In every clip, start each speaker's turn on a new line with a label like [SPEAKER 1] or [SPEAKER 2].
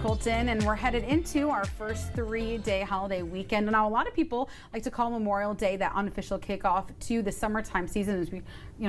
[SPEAKER 1] Colton, and we're headed into our first 3-day holiday weekend. Now, a lot of people like to call Memorial Day that unofficial kickoff to the summertime season, as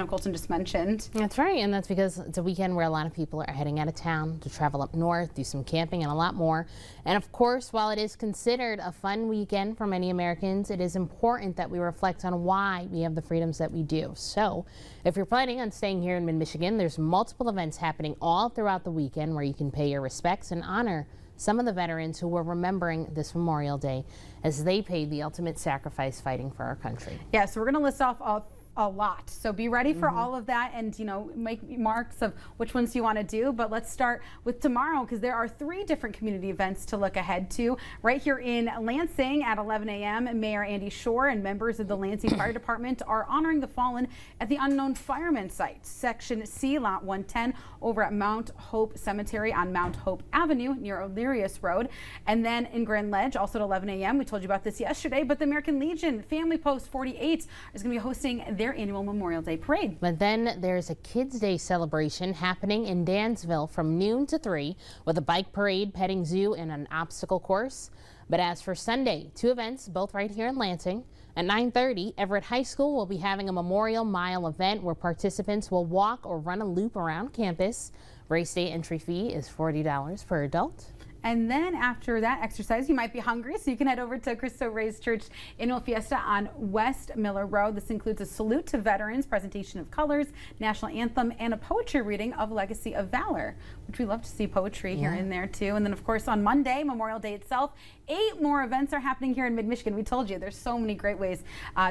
[SPEAKER 1] Colton just mentioned.
[SPEAKER 2] That's right, and that's because it's a weekend where a lot of people are heading out of town to travel up north, do some camping, and a lot more. And of course, while it is considered a fun weekend for many Americans, it is important that we reflect on why we have the freedoms that we do. So, if you're planning on staying here in mid-Michigan, there's multiple events happening all throughout the weekend where you can pay your respects and honor some of the veterans who were remembering this Memorial Day as they paid the ultimate sacrifice fighting for our country.
[SPEAKER 1] Yeah, so we're going to list off a lot. So be ready for all of that and, make marks of which ones you want to do. But let's start with tomorrow, because there are 3 different community events to look ahead to. Right here in Lansing at 11 a.m., Mayor Andy Shore and members of the Lansing Fire Department are honoring the fallen at the Unknown Fireman site, Section C, Lot 110, over at Mount Hope Cemetery on Mount Hope Avenue near O'Learius Road. And then in Grand Ledge, also at 11 a.m., we told you about this yesterday, but the American Legion Family Post 48 is going to be hosting their annual Memorial Day parade.
[SPEAKER 2] But then there's a Kids Day celebration happening in Dansville from noon to 3 with a bike parade, petting zoo, and an obstacle course. But as for Sunday, 2 events, both right here in Lansing. At 9:30, Everett High School will be having a Memorial Mile event where participants will walk or run a loop around campus. Race day entry fee is $40 per adult.
[SPEAKER 1] And then after that exercise, you might be hungry, so you can head over to Cristo Rey's Church Annual Fiesta on West Miller Road. This includes a salute to veterans, presentation of colors, national anthem, and a poetry reading of Legacy of Valor, which we love to see poetry here in there too. And then of course on Monday, Memorial Day itself, 8 more events are happening here in mid-Michigan. We told you there's so many great ways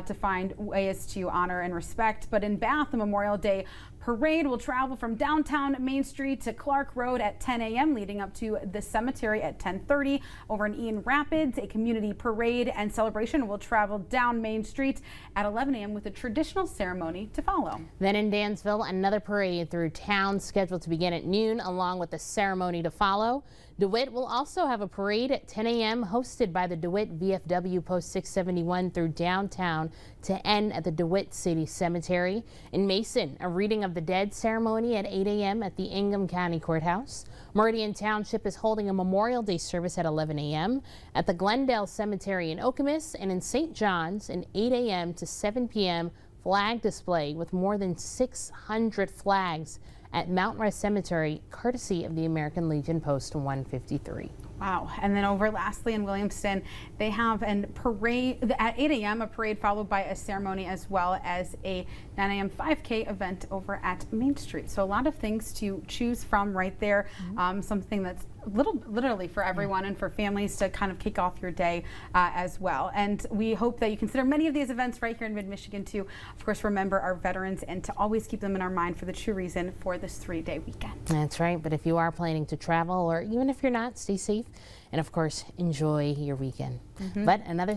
[SPEAKER 1] to find ways to honor and respect. But in Bath, the Memorial Day parade will travel from downtown Main Street to Clark Road at 10 a.m. leading up to the cemetery at 10:30. Over in Eaton Rapids, a community parade and celebration will travel down Main Street at 11 a.m. with a traditional ceremony to follow.
[SPEAKER 2] Then in Dansville, another parade through town scheduled to begin at noon along with a ceremony to follow. DeWitt will also have a parade at 10 a.m. hosted by the DeWitt VFW Post 671 through downtown to end at the DeWitt City Cemetery. In Mason, a reading of the dead ceremony at 8 a.m. at the Ingham County Courthouse. Meridian Township is holding a Memorial Day service at 11 a.m. at the Glendale Cemetery in Okemos, and in St. John's an 8 a.m. to 7 p.m. flag display with more than 600 flags at Mount Rest Cemetery, courtesy of the American Legion Post 153.
[SPEAKER 1] Wow. And then over lastly in Williamston, they have a parade at 8 a.m., a parade followed by a ceremony, as well as a 9 a.m. 5K event over at Main Street. So a lot of things to choose from right there. Something that's literally for everyone and for families to kind of kick off your day as well. And we hope that you consider many of these events right here in mid-Michigan to, of course, remember our veterans and to always keep them in our mind for the true reason for this 3-day weekend.
[SPEAKER 2] That's right. But if you are planning to travel, or even if you're not, stay safe and of course enjoy your weekend. But another